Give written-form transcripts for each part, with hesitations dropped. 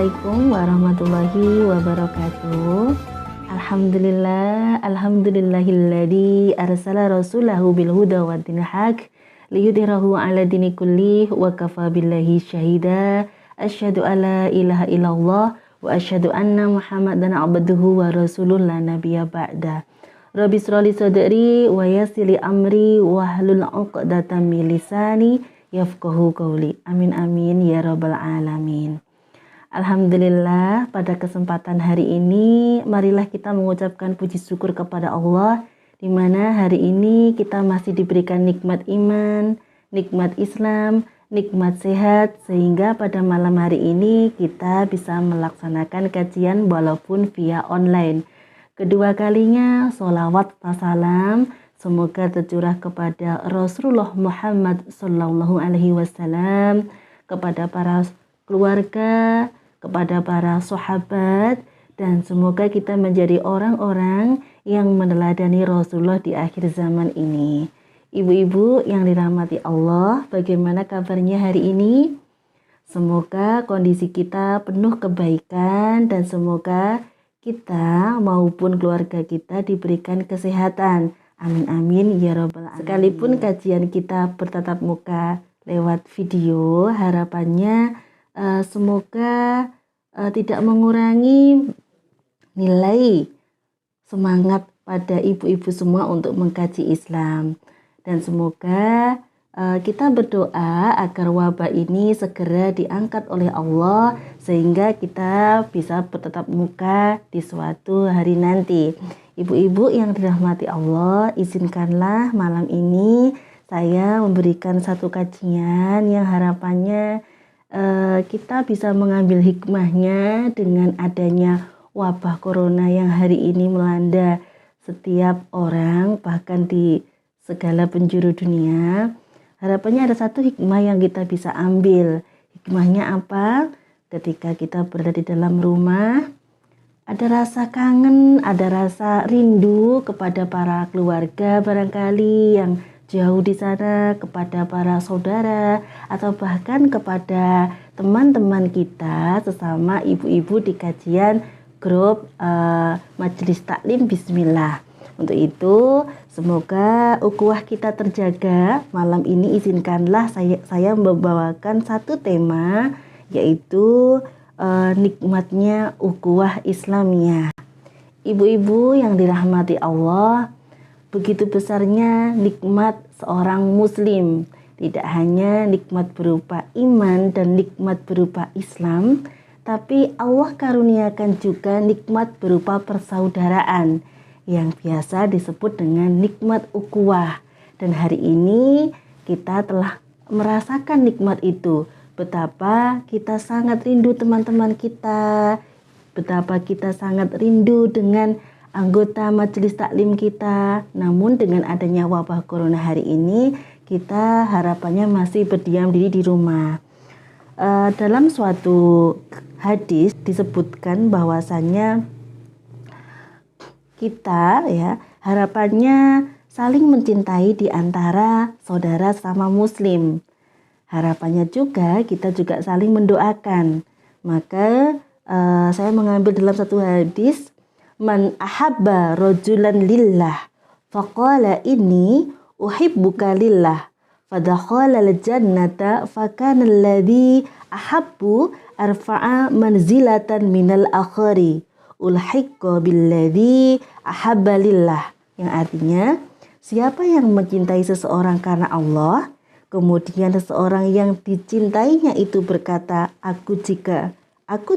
Assalamualaikum warahmatullahi wabarakatuh. Alhamdulillahilladzi arsala rasulahu bil huda wa dinil haq liyudhhirahu 'ala dini kullih wa kafa billahi syahida. Asyhadu alla ilaha illallah wa asyhadu anna Muhammadan abduhu wa rasuluh la nabiyya ba'da. Rabbi shrah li sadri wa yassir li amri wahlul 'uqdatam min lisani yafqahu qawli. Amin amin ya rabbal alamin. Alhamdulillah, pada kesempatan hari ini marilah kita mengucapkan puji syukur kepada Allah, di mana hari ini kita masih diberikan nikmat iman, nikmat Islam, nikmat sehat, sehingga pada malam hari ini kita bisa melaksanakan kajian walaupun via online. Kedua kalinya sholawat dan salam semoga tercurah kepada Rasulullah Muhammad SAW, kepada para keluarga, kepada para sahabat, dan semoga kita menjadi orang-orang yang meneladani Rasulullah di akhir zaman ini. Ibu-ibu yang dirahmati Allah, bagaimana kabarnya hari ini? Semoga kondisi kita penuh kebaikan dan semoga kita maupun keluarga kita diberikan kesehatan. Amin amin ya rabbal alamin. Sekalipun kajian kita bertatap muka lewat video, harapannya semoga tidak mengurangi nilai semangat pada ibu-ibu semua untuk mengkaji Islam. Dan semoga kita berdoa agar wabah ini segera diangkat oleh Allah sehingga kita bisa bertatap muka di suatu hari nanti. Ibu-ibu yang dirahmati Allah, izinkanlah malam ini saya memberikan satu kajian yang harapannya kita bisa mengambil hikmahnya dengan adanya wabah corona yang hari ini melanda setiap orang, bahkan di segala penjuru dunia. Harapannya ada satu hikmah yang kita bisa ambil. Hikmahnya apa? Ketika kita berada di dalam rumah, ada rasa kangen, ada rasa rindu kepada para keluarga barangkali yang jauh di sana, kepada para saudara atau bahkan kepada teman-teman kita sesama ibu-ibu di kajian grup Majelis Taklim Bismillah. Untuk itu semoga ukhuwah kita terjaga. Malam ini izinkanlah saya membawakan satu tema, yaitu nikmatnya ukhuwah Islamiyah. Ibu-ibu yang dirahmati Allah, begitu besarnya nikmat seorang muslim, tidak hanya nikmat berupa iman dan nikmat berupa Islam, tapi Allah karuniakan juga nikmat berupa persaudaraan yang biasa disebut dengan nikmat ukhuwah. Dan hari ini kita telah merasakan nikmat itu, betapa kita sangat rindu teman-teman kita, betapa kita sangat rindu dengan anggota majelis taklim kita. Namun dengan adanya wabah corona hari ini, kita harapannya masih berdiam diri di rumah. Dalam suatu hadis disebutkan bahwasannya kita harapannya saling mencintai di antara saudara sama muslim. Harapannya juga kita juga saling mendoakan. Maka saya mengambil dalam satu hadis, man ahabba rajulan lillah faqala inni uhibbuka lillah fadakhala al-jannata fakana alladhi ahabbu arfa'a manzilatan minal akhari ulhiqqa billadhi ahabba lillah, yang artinya siapa yang mencintai seseorang karena Allah, kemudian seseorang yang dicintainya itu berkata aku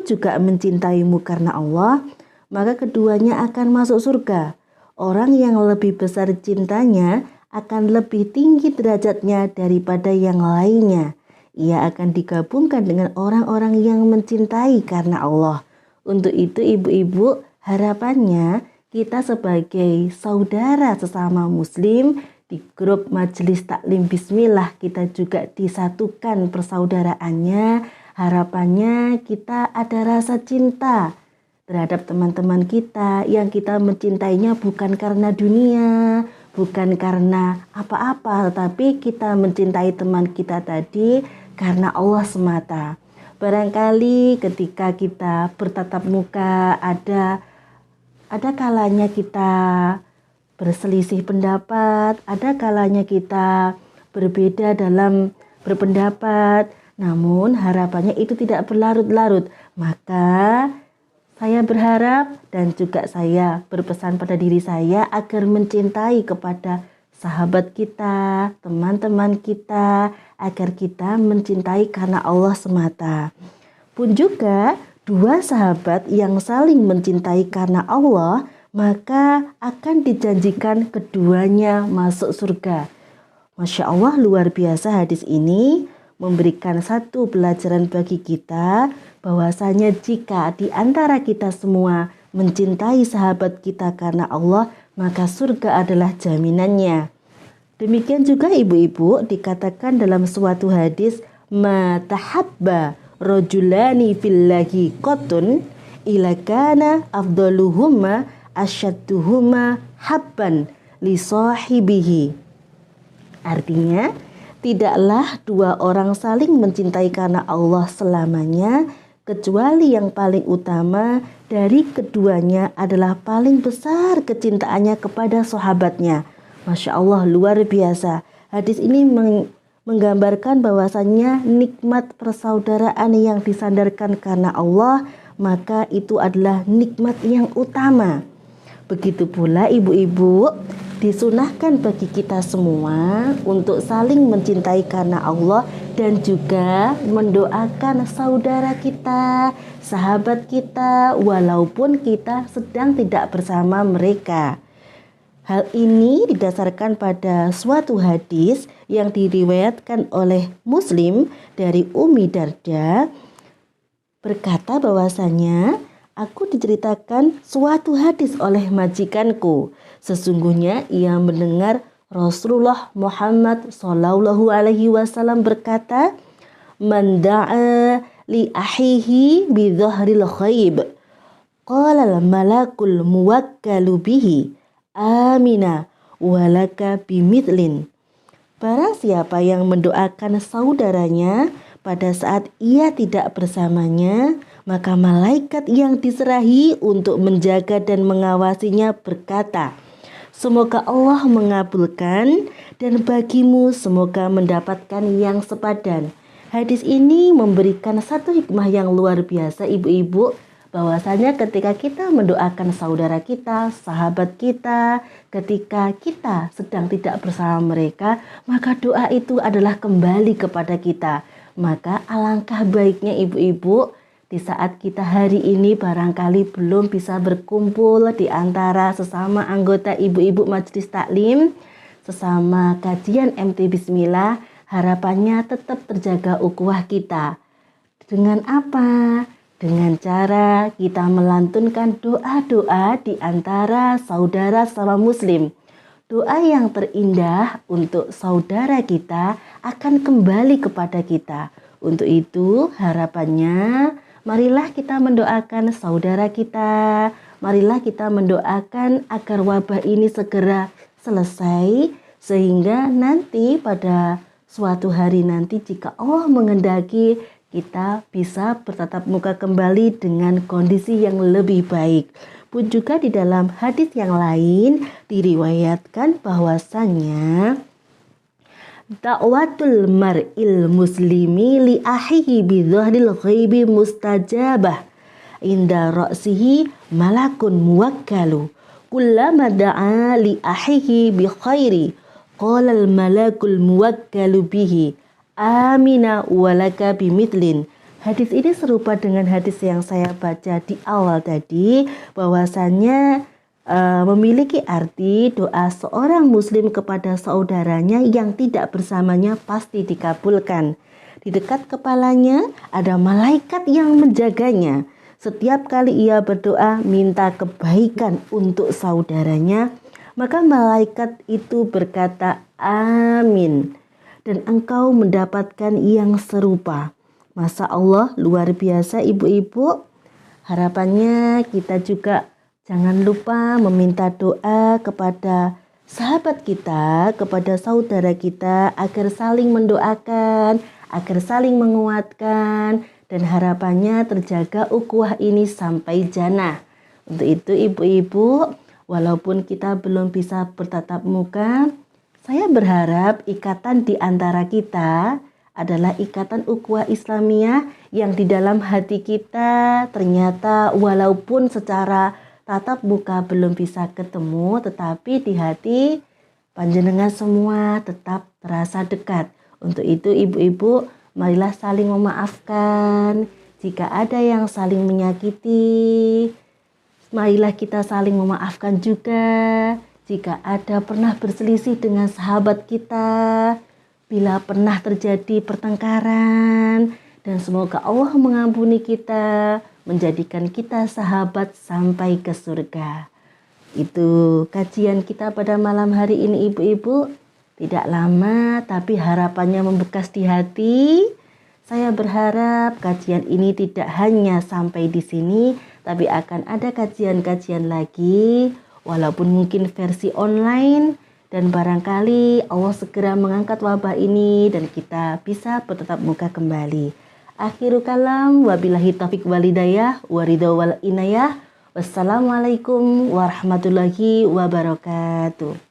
juga mencintaimu karena Allah, maka keduanya akan masuk surga. Orang yang lebih besar cintanya akan lebih tinggi derajatnya daripada yang lainnya. Ia akan digabungkan dengan orang-orang yang mencintai karena Allah. Untuk itu ibu-ibu, harapannya kita sebagai saudara sesama muslim di grup Majelis Taklim Bismillah, kita juga disatukan persaudaraannya. Harapannya kita ada rasa cinta terhadap teman-teman kita yang kita mencintainya bukan karena dunia, bukan karena apa-apa, tetapi kita mencintai teman kita tadi karena Allah semata. Barangkali ketika kita bertatap muka ada kalanya kita berselisih pendapat, ada kalanya kita berbeda dalam berpendapat. Namun harapannya itu tidak berlarut-larut. Maka saya berharap dan juga saya berpesan pada diri saya agar mencintai kepada sahabat kita, teman-teman kita, agar kita mencintai karena Allah semata. Pun juga dua sahabat yang saling mencintai karena Allah, maka akan dijanjikan keduanya masuk surga. Masya Allah, luar biasa hadis ini memberikan satu pelajaran bagi kita bahwasanya jika di antara kita semua mencintai sahabat kita karena Allah, maka surga adalah jaminannya. Demikian juga ibu-ibu dikatakan dalam suatu hadis, ma tahabba rajulani fillahi qatun ila kana afdaluhuma asyadduhuma habban li sahibihi. Artinya, tidaklah dua orang saling mencintai karena Allah selamanya, kecuali yang paling utama dari keduanya adalah paling besar kecintaannya kepada sahabatnya. Masya Allah, luar biasa. Hadis ini menggambarkan bahwasannya nikmat persaudaraan yang disandarkan karena Allah, maka itu adalah nikmat yang utama. Begitu pula ibu-ibu, disunahkan bagi kita semua untuk saling mencintai karena Allah dan juga mendoakan saudara kita, sahabat kita, walaupun kita sedang tidak bersama mereka. Hal ini didasarkan pada suatu hadis yang diriwayatkan oleh Muslim dari Ummi Darda, berkata bahwasanya aku diceritakan suatu hadis oleh majikanku. Sesungguhnya ia mendengar Rasulullah Muhammad Sallallahu Alaihi Wasallam berkata, "Man da'a li ahihi bi dhahril ghaib, qala al malakul muwakkalu bihi, amina walaka bimithlin." Barang siapa yang mendoakan saudaranya pada saat ia tidak bersamanya, maka malaikat yang diserahi untuk menjaga dan mengawasinya berkata, "Semoga Allah mengabulkan dan bagimu semoga mendapatkan yang sepadan." Hadis ini memberikan satu hikmah yang luar biasa ibu-ibu, bahwasanya ketika kita mendoakan saudara kita, sahabat kita, ketika kita sedang tidak bersama mereka, maka doa itu adalah kembali kepada kita. Maka alangkah baiknya ibu-ibu, di saat kita hari ini barangkali belum bisa berkumpul di antara sesama anggota ibu-ibu majelis taklim, sesama kajian MT Bismillah, harapannya tetap terjaga ukhuwah kita. Dengan apa? Dengan cara kita melantunkan doa-doa di antara saudara sama muslim. Doa yang terindah untuk saudara kita akan kembali kepada kita. Untuk itu harapannya, marilah kita mendoakan saudara kita. Marilah kita mendoakan agar wabah ini segera selesai, sehingga nanti pada suatu hari nanti jika Allah menghendaki, kita bisa bertatap muka kembali dengan kondisi yang lebih baik. Pun juga di dalam hadis yang lain diriwayatkan bahwasannya da'watul mar'il muslimi li ahihi bi dhahril ghaibi mustajabah inda ra'sihi malakun muwakkalu kullama da'a li ahihi bi khairi qala al malakul muwakkalu bihi amina walaka bimithlin. Hadis ini serupa dengan hadis yang saya baca di awal tadi, bahwasannya memiliki arti doa seorang muslim kepada saudaranya yang tidak bersamanya pasti dikabulkan. Di dekat kepalanya ada malaikat yang menjaganya. Setiap kali ia berdoa minta kebaikan untuk saudaranya, maka malaikat itu berkata amin, dan engkau mendapatkan yang serupa. Masya Allah, luar biasa ibu-ibu. Harapannya kita juga jangan lupa meminta doa kepada sahabat kita, kepada saudara kita, agar saling mendoakan, agar saling menguatkan, dan harapannya terjaga ukhuwah ini sampai jannah. Untuk itu ibu-ibu, walaupun kita belum bisa bertatap muka, saya berharap ikatan di antara kita adalah ikatan ukhuwah Islamiyah yang di dalam hati kita ternyata walaupun secara tatap muka belum bisa ketemu, tetapi di hati panjenengan semua tetap terasa dekat. Untuk itu ibu-ibu, marilah saling memaafkan. Jika ada yang saling menyakiti, marilah kita saling memaafkan juga. Jika ada pernah berselisih dengan sahabat kita, bila pernah terjadi pertengkaran, dan semoga Allah mengampuni kita, menjadikan kita sahabat sampai ke surga. Itu kajian kita pada malam hari ini ibu-ibu. Tidak lama tapi harapannya membekas di hati. Saya berharap kajian ini tidak hanya sampai di sini, tapi akan ada kajian-kajian lagi, walaupun mungkin versi online, dan barangkali Allah segera mengangkat wabah ini dan kita bisa bertatap muka kembali. Akhirul kalam, wabillahi taufiq walhidayah, waridho wal inayah. Wassalamualaikum warahmatullahi wabarakatuh.